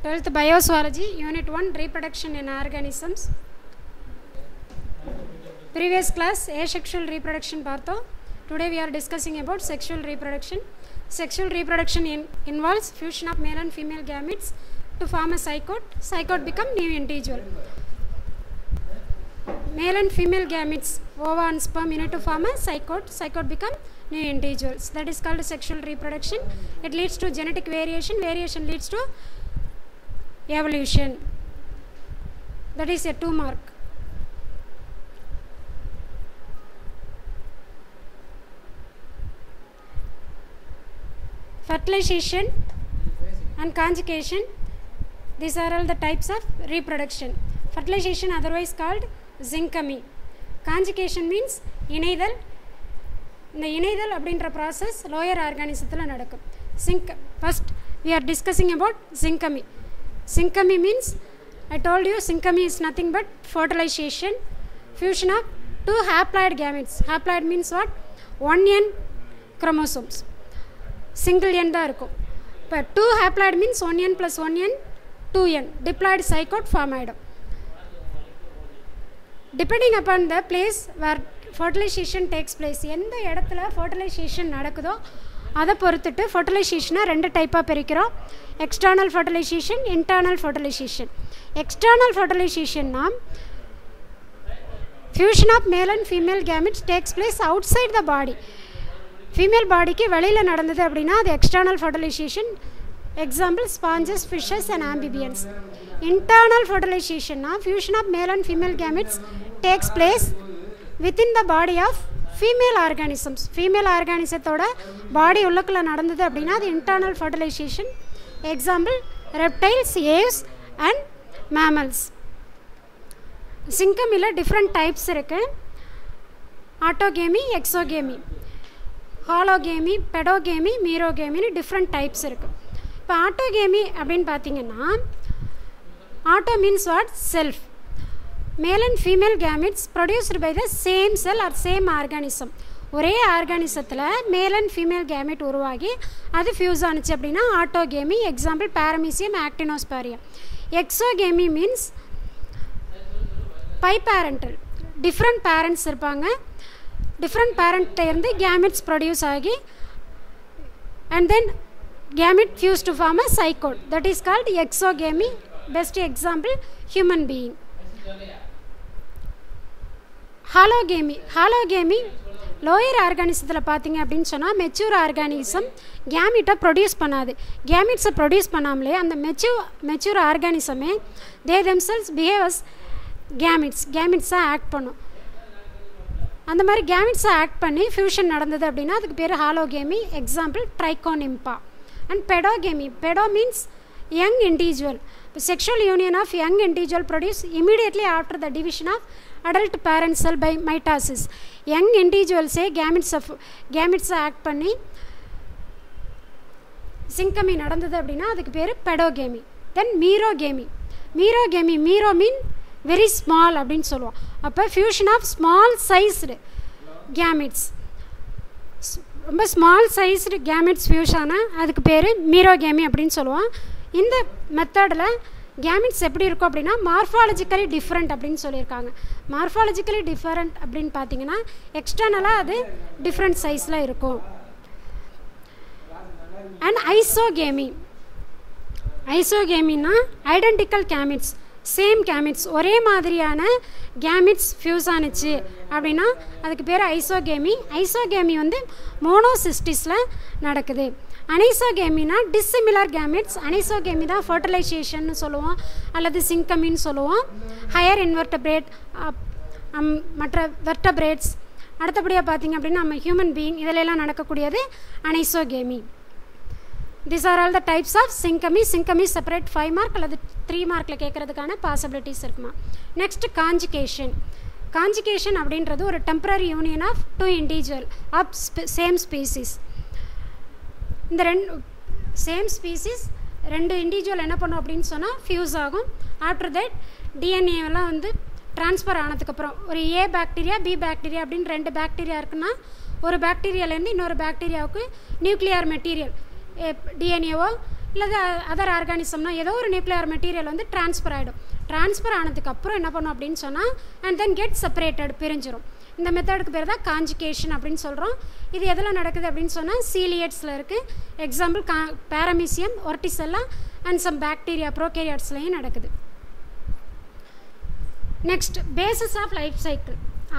12th Biozoology, Unit 1, Reproduction in Organisms. Previous class, asexual reproduction partho. Today we are discussing about sexual reproduction. Sexual reproduction involves fusion of male and female gametes to form a zygote. Zygote become new individual. Male and female gametes, ova and sperm, unit to form a zygote. Zygote become new individuals. That is called sexual reproduction. It leads to genetic variation. Variation leads to evolution. That is a 2 mark. Fertilization and conjugation, these are all the types of reproduction. Fertilization otherwise called syncamy. Conjugation means இணைதல். இந்த இணைதல் அப்படின்ற process lower organismத்தில் நடக்கும். First we are discussing about syncamy. Syncamy means, I told you syncamy is nothing but fertilization, fusion of 2 haploid gametes. Haploid means what? 1n chromosomes. Single n தான் இருக்கும். இப்போ 2 haploid means 1n plus 1n 2n. Diploid zygote form ஆகிடும். Depending upon the place where fertilization takes place, எந்த இடத்துல fertilization நடக்குதோ அதை பொறுத்துட்டு fertilization ரெண்டு டைப்பாக பிரிக்கிறோம். External fertilization, internal fertilization. External fertilization நாம் fusion of male and female gametes takes place outside the body. Female பாடிக்கு வெளியில் நடந்தது அப்படின்னா அது external fertilization. Example, sponges, fishes and amphibians. Internal fertilization na fusion of male and female gametes takes place within the body of female organisms. Female organismத்தோட பாடி உள்ளுக்குள்ள நடந்தது அப்படின்னா அது internal fertilization. Example, reptiles, aves and mammals. Syncamyல different types இருக்கு. Autogamy, exogamy, hologamy, pedogamy, merogamy, different types இருக்கு. இப்போ autogamy அப்படின்னு பார்த்தீங்கன்னா, auto means what? Self. Male and female gametes produced by the same cell or same organism. ஒரே ஆர்கானிசத்தில் மேல் and female gamete உருவாகி அது ஃபியூஸ் ஆனிச்சு அப்படின்னா autogamy. Example, paramecium, actinosphaerium. Exogamy means biparental. Different parents இருப்பாங்க. டிஃப்ரெண்ட் பேரண்ட்டை இருந்து கேமெட்ஸ் ப்ரொடியூஸ் ஆகி and then gamete fused to form a zygote. That is called exogamy. Best example, human being. Hologamy. Hologamy lower organismத்தில் பார்த்தீங்க அப்படின்னு சொன்னால் mature organism கேமிட்டை produce பண்ணாது. கேமிட்ஸை produce பண்ணாமலே அந்த மெச்சூர் ஆர்கானிசமே தே themselves behave as கேமிட்ஸாக ஆக்ட் பண்ணும். அந்த மாதிரி கேமிட்ஸை ஆக்ட் பண்ணி ஃபியூஷன் நடந்தது அப்படின்னா அதுக்கு பேர் ஹாலோகேமி. Example, ட்ரைகோனிம்பா. And pedogamy. Pedo means young individual. The sexual union of young individual produced immediately after the division of adult parent cell by mitosis. Young individual say gametes act பண்ணி syncamy நடந்தது அப்படின்னா அதுக்கு பேர் pedogamy. Then merogamy. Merogamy, mero mean very small அப்படின்னு சொல்லுவோம். அப்போ fusion of small sized gametes, ரொம்ப small sized gametes fuse ஆனால் அதுக்கு பேர் மீரோகேமி அப்படின்னு சொல்லுவோம். இந்த மெத்தடில் கேமெட்ஸ் எப்படி இருக்கும் அப்படின்னா மார்ஃபாலஜிக்கலி டிஃப்ரெண்ட் அப்படின்னு சொல்லியிருக்காங்க. மார்ஃபாலஜிக்கலி டிஃப்ரெண்ட் அப்படின்னு பார்த்தீங்கன்னா எக்ஸ்டர்னலாக அது டிஃப்ரெண்ட் சைஸில் இருக்கும். And isogamy. ஐசோகேமின்னா ஐடென்டிக்கல் கேமெட்ஸ், சேம் கேமெட்ஸ், ஒரே மாதிரியான கேமெட்ஸ் ஃபியூஸ் ஆனிச்சு அப்படின்னா அதுக்கு பேர் ஐசோகேமி. ஐசோகேமி வந்து மோனோசிஸ்டிஸில் நடக்குது. அனைசோகேமினா டிஸ்சிமிலர் கேமெட்ஸ். அனைசோகேமி தான் ஃபர்டிலைசேஷன்னு சொல்லுவோம் அல்லது சிங்கமின்னு சொல்லுவோம். ஹையர் இன்வெர்டபிரேட், மற்ற வெர்டபிரேட்ஸ், அடுத்தபடியாக பார்த்திங்க அப்படின்னா நம்ம ஹியூமன் பீயிங் இதிலெல்லாம் நடக்கக்கூடியது அனைசோகேமி. These are all the types of syncamy. Syncamy separate 5 mark அல்லது 3 மார்க்கில் கேட்குறதுக்கான பாசிபிலிட்டிஸ் இருக்குமா. Next conjugation. கான்ஜுகேஷன் அப்படின்றது ஒரு temporary union of 2 individual of same species. இந்த சேம் ஸ்பீசிஸ் 2 இண்டிவிஜுவல் என்ன பண்ணும் அப்படின்னு சொன்னால் ஃபியூஸ் ஆகும். ஆஃப்டர் தட் டிஎன்ஏலாம் வந்து ட்ரான்ஸ்ஃபர் ஆனதுக்கப்புறம் ஒரு ஏ பாக்டீரியா, பி பாக்டீரியா அப்படின்னு 2 பாக்டீரியா இருக்குன்னா ஒரு பாக்டீரியாலேருந்து இன்னொரு பாக்டீரியாவுக்கு நியூக்ளியர் மெட்டீரியல் டிஎன்ஏவோ இல்லை அதர் ஆர்கானிசம்னா ஏதோ ஒரு நியூக்ளியர் மெட்டீரியல் வந்து ட்ரான்ஸ்ஃபர் ஆகிடும். ட்ரான்ஸ்ஃபர் ஆனதுக்கப்புறம் என்ன பண்ணும் அப்படின்னு சொன்னால் அண்ட் தென் கெட் செப்பரேட்டட், பிரிஞ்சிடும். இந்த மெத்தடுக்கு பேர் தான் காஞ்சுகேஷன் அப்படின்னு சொல்கிறோம். இது எதில் நடக்குது அப்படின்னு சொன்னால் சீலியட்ஸில் இருக்குது. Example paramecium, vorticella and some bacteria ப்ரோகேரியாட்ஸ்லையும் நடக்குது. Next, phases of life cycle.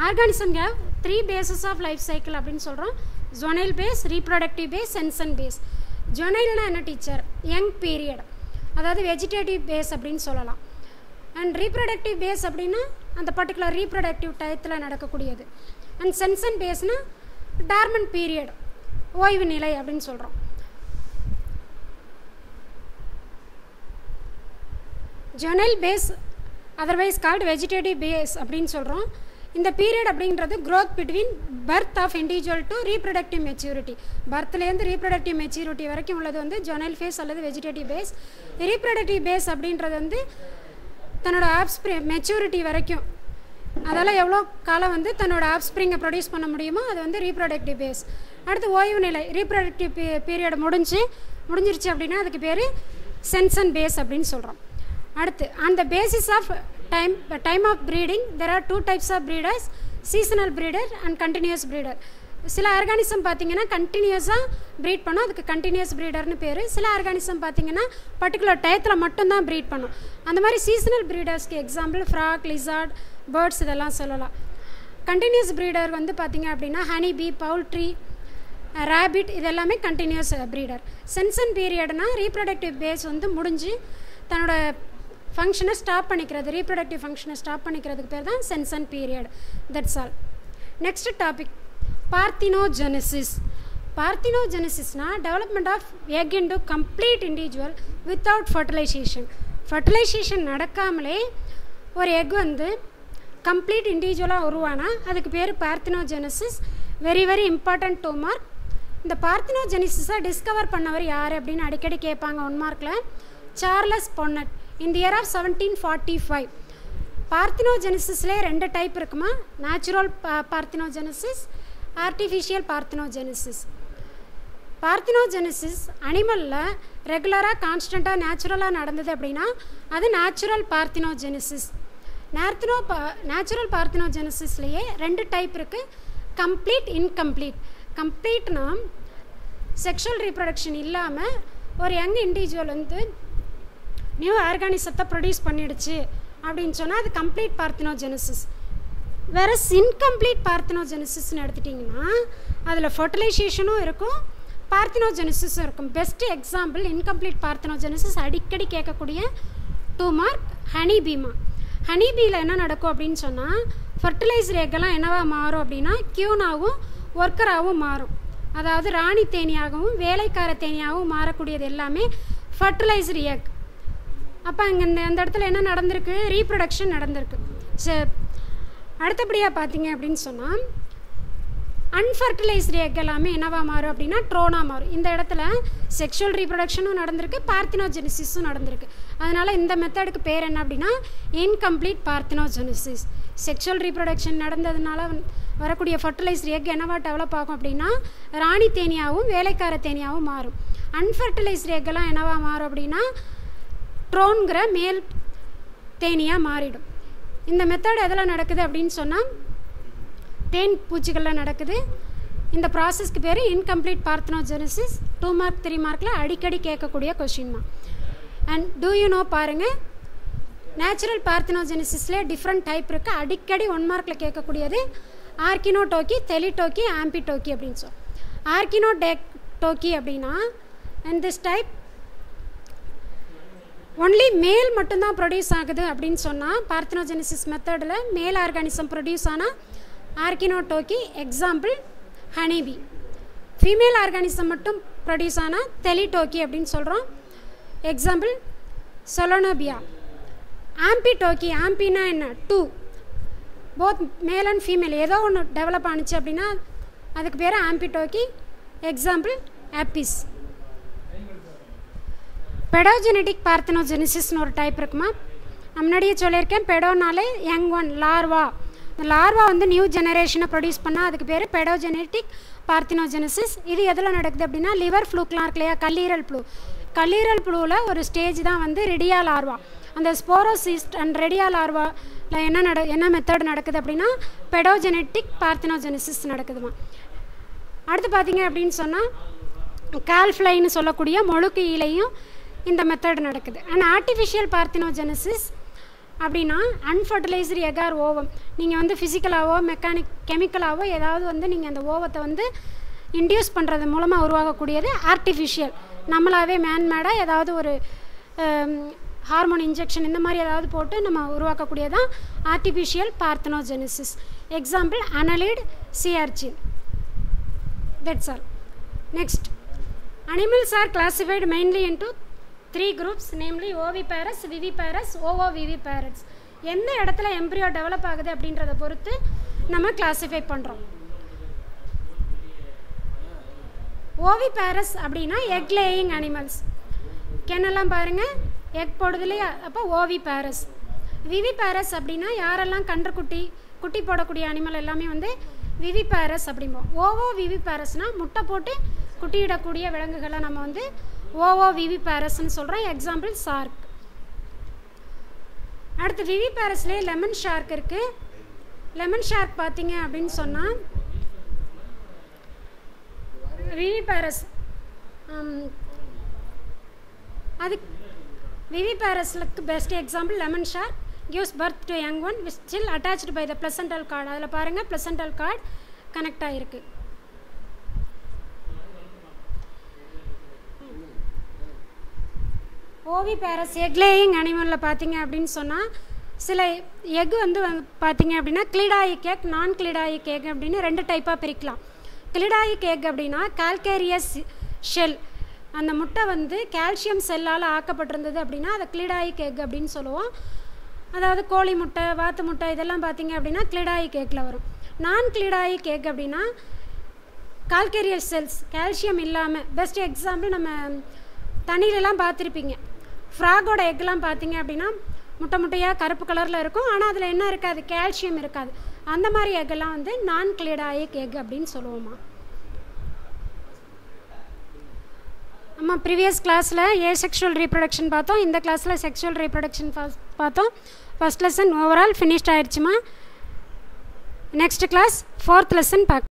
Organism have 3 phases of life cycle அப்படின்னு சொல்கிறோம். Juvenile phase, reproductive phase, senescent phase. ஜொனைல்னா என்ன டீச்சர்? யங் பீரியட், அதாவது வெஜிடேட்டிவ் பேஸ் அப்படின்னு சொல்லலாம். அண்ட் ரீப்ரொடக்டிவ் பேஸ் அப்படின்னா அந்த பர்டிகுலர் ரீப்ரொடக்டிவ் டயத்தில் நடக்கக்கூடியது. அண்ட் சென்சன் பேஸ்னால் டார்மன் பீரியட், ஓய்வு நிலை அப்படின்னு சொல்கிறோம். Juvenile phase otherwise called vegetative phase அப்படின்னு சொல்கிறோம். இந்த பீரியட் அப்படின்றது growth between birth of individual to reproductive maturity. பர்த்லேருந்து ரீப்ரொடக்டிவ் மெச்சூரிட்டி வரைக்கும் உள்ளது வந்து ஜொனைல் ஃபேஸ் அல்லது வெஜிடேட்டிவ் பேஸ். ரீப்ரொடக்டிவ் பேஸ் அப்படின்றது வந்து தன்னோட ஆப்ஸ்ப்ரிங் மெச்சூரிட்டி வரைக்கும், அதெல்லாம் எவ்வளோ காலம் வந்து தன்னோட ஆப்ஸ்ப்ரிங்கை ப்ரொடியூஸ் பண்ண முடியுமோ அது வந்து ரீப்ரொடக்டிவ் பேஸ். அடுத்து ஓய்வு நிலை, ரீப்ரொடக்டிவ் பீரியட் முடிஞ்சிருச்சு அப்படின்னா அதுக்கு பேர் சென்சன் பேஸ் அப்படின்னு சொல்கிறோம். அடுத்து, on the basis of time of breeding there are 2 types of breeders, seasonal breeder and continuous breeder. சில ஆர்கானிசம் பார்த்திங்கன்னா கண்டினியூஸாக ப்ரீட் பண்ணும், அதுக்கு கண்டினியூஸ் ப்ரீடர்னு பேர். சில ஆர்கானிசம் பார்த்திங்கன்னா பர்டிகுலர் டயத்தில் மட்டும்தான் ப்ரீட் பண்ணும். அந்த மாதிரி சீசனல் ப்ரீடர்ஸ்க்கு எக்ஸாம்பிள் ஃப்ராக், லிசார்ட், பேர்ட்ஸ் இதெல்லாம் சொல்லலாம். கண்டினியூஸ் ப்ரீடர் வந்து பார்த்திங்க அப்படின்னா ஹனி பீ, பவுல்ட்ரி, ரேபிட் இதெல்லாமே கண்டினியூஸ் ப்ரீடர். சென்சன் பீரியட்னா ரீப்ரொடக்டிவ் பேஸ் வந்து முடிஞ்சு தன்னோட ஃபங்க்ஷனை ஸ்டாப் பண்ணிக்கிறது, ரீப்ரொடக்டிவ் ஃபங்க்ஷனை ஸ்டாப் பண்ணிக்கிறதுக்கு பேர் தான் senescent period. That's all. Next topic, parthenogenesis. பார்த்தினோஜெனிசிஸ்னால் development of egg into complete individual without fertilization. Fertilization நடக்காமலே ஒரு எக் வந்து கம்ப்ளீட் இண்டிவிஜுவலாக உருவானா அதுக்கு பேர் parthenogenesis. Very very important 2 mark. இந்த பார்த்தினோஜெனிசிஸை டிஸ்கவர் பண்ணவர் யார் அப்படின்னு அடிக்கடி கேட்பாங்க 1 மார்க்கில். சார்லஸ் பொன்னட் இந்த இயர் ஆஃப் 1745. பார்த்தினோஜெனிசிஸ்லேயே 2 டைப் இருக்குமா, natural parthenogenesis, artificial parthenogenesis. Parthenogenesis அனிமலில் ரெகுலராக கான்ஸ்டண்ட்டாக நேச்சுரலாக நடந்தது அப்படின்னா அது நேச்சுரல் பார்த்தினோஜெனிசிஸ். நேச்சுரல் பார்த்தினோஜெனிசிஸ்லேயே 2 டைப் இருக்குது, கம்ப்ளீட், இன்கம்ப்ளீட். கம்ப்ளீட்னா செக்ஷுவல் ரீப்ரொடக்ஷன் இல்லாமல் ஒரு யங் இண்டிவிஜுவல் வந்து நியூ ஆர்கானிசத்தை ப்ரொடியூஸ் பண்ணிடுச்சு அப்படின்னு சொன்னால் அது கம்ப்ளீட் பார்த்தினோஜெனிசிஸ். வேறு இன்கம்ப்ளீட் பார்த்தினோஜெனிசிஸ்ன்னு எடுத்துட்டிங்கன்னா அதில் ஃபர்டிலைசேஷனும் இருக்கும், பார்த்தினோஜெனிசிஸும் இருக்கும். பெஸ்ட்டு எக்ஸாம்பிள் இன்கம்ப்ளீட் பார்த்தினோஜெனிசிஸ் அடிக்கடி கேட்கக்கூடிய 2 மார்க் ஹனிபீமா. ஹனிபீயில் என்ன நடக்கும் அப்படின்னு சொன்னால் ஃபர்டிலைசர் எக்கெல்லாம் என்னவாக மாறும் அப்படின்னா கியூனாகவும் ஒர்க்கராகவும் மாறும். அதாவது ராணி தேனியாகவும் வேலைக்கார தேனியாகவும் மாறக்கூடியது எல்லாமே ஃபர்டிலைசர் எக். அப்போ அங்கே அந்த இடத்துல என்ன நடந்திருக்கு, ரீப்ரொடக்ஷன் நடந்திருக்கு. அடுத்தபடியாக பார்த்தீங்க அப்படின்னு சொன்னால் அன்ஃபர்டிலைஸ்டு எக் எல்லாமே என்னவாக மாறும் அப்படின்னா ட்ரோனாக மாறும். இந்த இடத்துல செக்ஷுவல் ரீப்ரொடக்ஷனும் நடந்திருக்கு, பார்த்தினோஜெனிசிஸும் நடந்திருக்கு. அதனால் இந்த மெத்தடுக்கு பேர் என்ன அப்படின்னா இன்கம்ப்ளீட் பார்த்தினோஜெனிசிஸ். செக்ஷுவல் ரீப்ரொடக்ஷன் நடந்ததுனால வரக்கூடிய ஃபர்டிலைஸ்டு எக் என்னவா டெவலப் ஆகும் அப்படின்னா ராணி தேனியாகவும் வேலைக்கார தேனியாகவும் மாறும். அன்ஃபர்டிலைஸ்டு எக்கெல்லாம் என்னவா மாறும் அப்படின்னா ட்ரோன்கிற மேல் தேனியாக மாறிடும். இந்த மெத்தட் எதில் நடக்குது அப்படின்னு சொன்னால் தேன் பூச்சிகளில் நடக்குது. இந்த ப்ராசஸ்க்கு பேர் இன்கம்ப்ளீட் பார்த்தினோஜெனிசிஸ். 2 மார்க் 3 மார்க்கில் அடிக்கடி கேட்கக்கூடிய கொஷின் தான். அண்ட் டூ யூ நோ பாருங்கள், நேச்சுரல் பார்த்தினோஜெனிசிஸ்லேயே டிஃப்ரெண்ட் டைப் இருக்குது. அடிக்கடி 1 மார்க்கில் கேட்கக்கூடியது ஆர்கினோடோக்கி, தெலிடோக்கி, ஆம்பிடோக்கி அப்படின்னு சொல்லும். ஆர்கினோடோக்கி அப்படின்னா அண்ட் திஸ் டைப் ஒன்லி மேல் மட்டும்தான் ப்ரொடியூஸ் ஆகுது அப்படின்னு சொன்னால் பார்த்தினோஜெனிசிஸ் மெத்தடில் மேல் ஆர்கானிசம் ப்ரொடியூஸ் ஆனால் ஆர்கினோடோக்கி, எக்ஸாம்பிள் ஹனிபி. ஃபீமேல் ஆர்கானிசம் மட்டும் ப்ரொடியூஸ் ஆனால் தெலிடோக்கி அப்படின்னு சொல்கிறோம், எக்ஸாம்பிள் சொலோனோபியா. ஆம்பிடோக்கி, ஆம்பினா என்ன 2, போத் மேல் அண்ட் ஃபீமேல் ஏதோ ஒன்று டெவலப் ஆனிச்சு அப்படின்னா அதுக்கு பேர் ஆம்பிடோக்கி, எக்ஸாம்பிள் ஆப்பிஸ். பெடோஜெனட்டிக் பார்த்தினோஜெனிசிஸ்னு ஒரு டைப் இருக்குமா, நான் முன்னாடியே சொல்லியிருக்கேன். பெடோனாலே யங் ஒன், லார்வா. இந்த லார்வா வந்து நியூ ஜெனரேஷனை ப்ரொடியூஸ் பண்ணால் அதுக்கு பேர் பெடோஜெனட்டிக் பார்த்தினோஜெனிசிஸ். இது எதில் நடக்குது அப்படின்னா லிவர் ஃப்ளூக்கெலாம் இருக்கு இல்லையா, கல்லீரல் ஃப்ளூ. கல்லீரல் புழுவில் ஒரு ஸ்டேஜ் தான் வந்து ரெடியா லார்வா. அந்த ஸ்போரோசிஸ்ட் அண்ட் ரெடியா லார்வாவில் என்ன மெத்தட் நடக்குது அப்படின்னா பெடோஜெனட்டிக் பார்த்தினோஜெனிசிஸ் நடக்குதுமா. அடுத்து பார்த்தீங்க அப்படின்னு சொன்னால் கால்ஃப்ளைன்னு சொல்லக்கூடிய மொழுக்கு ஈலையும் இந்த மெத்தட் நடக்குது. அண்ட் ஆர்டிஃபிஷியல் பார்த்தினோஜெனிசிஸ் அப்படின்னா அன்ஃபர்டிலைஸ்டு எக் ஆர் ஓவம். நீங்கள் வந்து ஃபிசிக்கலாகவோ கெமிக்கலாகவோ ஏதாவது வந்து நீங்கள் அந்த ஓவத்தை வந்து இன்டியூஸ் பண்ணுறது மூலமாக உருவாகக்கூடியது ஆர்டிஃபிஷியல். நம்மளாவே மேன்மேடாக ஏதாவது ஒரு ஹார்மோன் இன்ஜெக்ஷன் இந்த மாதிரி ஏதாவது போட்டு நம்ம உருவாக்கக்கூடியதான் artificial parthenogenesis. Example annelid, sea urchin. That's all. Next, animals are classified mainly into 3 groups, namely oviparous, viviparous, ovoviviparous. எந்த இடத்துல எம்ப்ரியோ டெவலப் ஆகுது அப்படின்றத பொறுத்து நம்ம கிளாஸிஃபை பண்ணுறோம். ஓவிபேரஸ் அப்படின்னா எக் லேயிங் அனிமல்ஸ். கென்னெல்லாம் பாருங்கள் எக் போடுது இல்லையா, அப்போ ஓவிபேரஸ். விவிபேரஸ் அப்படின்னா யாரெல்லாம் குட்டி போடக்கூடிய அனிமல் எல்லாமே வந்து விவிபேரஸ் அப்படிம்போம். ஓவோ விவிபேரஸ்னால் முட்டை போட்டு குட்டியிடக்கூடிய விலங்குகளை நம்ம வந்து ஓவோ விவிபேரஸ்ன்னு சொல்கிறோம். Example shark. அடுத்து விவிபேரஸ்லேயே லெமன் ஷார்க் இருக்குது. லெமன் ஷார்க் பார்த்தீங்க அப்படின்னு சொன்னால் விவிபேரஸ் அது விவிபேரஸ்லுக்கு best example lemon shark gives birth to young one which still attached by the placental cord. அதில் பாருங்கள் placental cord கனெக்ட் ஆகிருக்கு. ஓவிபேரஸ் எக் லேயிங் அனிமலில் பார்த்தீங்க அப்படின்னு சொன்னால் சில எக் வந்து பார்த்தீங்க அப்படின்னா கிளிடாயிக் எக், நான் கிளிடாயிக் எக் அப்படின்னு 2 டைப்பாக பிரிக்கலாம். கிளிடாயிக் எக் அப்படின்னா கால்கேரியஸ் ஷெல், அந்த முட்டை வந்து கால்சியம் செல்லால் ஆக்கப்பட்டிருந்தது அப்படின்னா அதை கிளிடாயிக் எக் அப்படின்னு சொல்லுவோம். அதாவது கோழி முட்டை, வாத்து முட்டை இதெல்லாம் பார்த்தீங்க அப்படின்னா கிளிடாயிக் எக்கில் வரும். நான் கிளிடாயிக் எக் அப்படின்னா கால்கேரியஸ் செல்ஸ் கால்சியம் இல்லாமல். பெஸ்ட் எக்ஸாம்பிள் நம்ம தண்ணியிலலாம் பார்த்துருப்பீங்க. ஃப்ராகோட எக்லாம் பார்த்தீங்க அப்படின்னா முட்டையாக கருப்பு கலரில் இருக்கும், ஆனால் அதில் என்ன இருக்காது, கால்சியம் இருக்காது. அந்த மாதிரி எக்கெல்லாம் வந்து நான் கிளிடாயிக் எக் அப்படின்னு சொல்லுவோமா. நம்ம ப்ரீவியஸ் கிளாஸில் செக்ஷுவல் ரீப்ரொடக்ஷன் பார்த்தோம், இந்த கிளாஸில் செக்ஷுவல் ரீப்ரொடக்ஷன் பார்த்தோம். ஃபர்ஸ்ட் லெசன் ஓவரால் ஃபினிஷ்ட் ஆயிடுச்சுமா. நெக்ஸ்ட் கிளாஸ் 4th லெசன் பார்க்க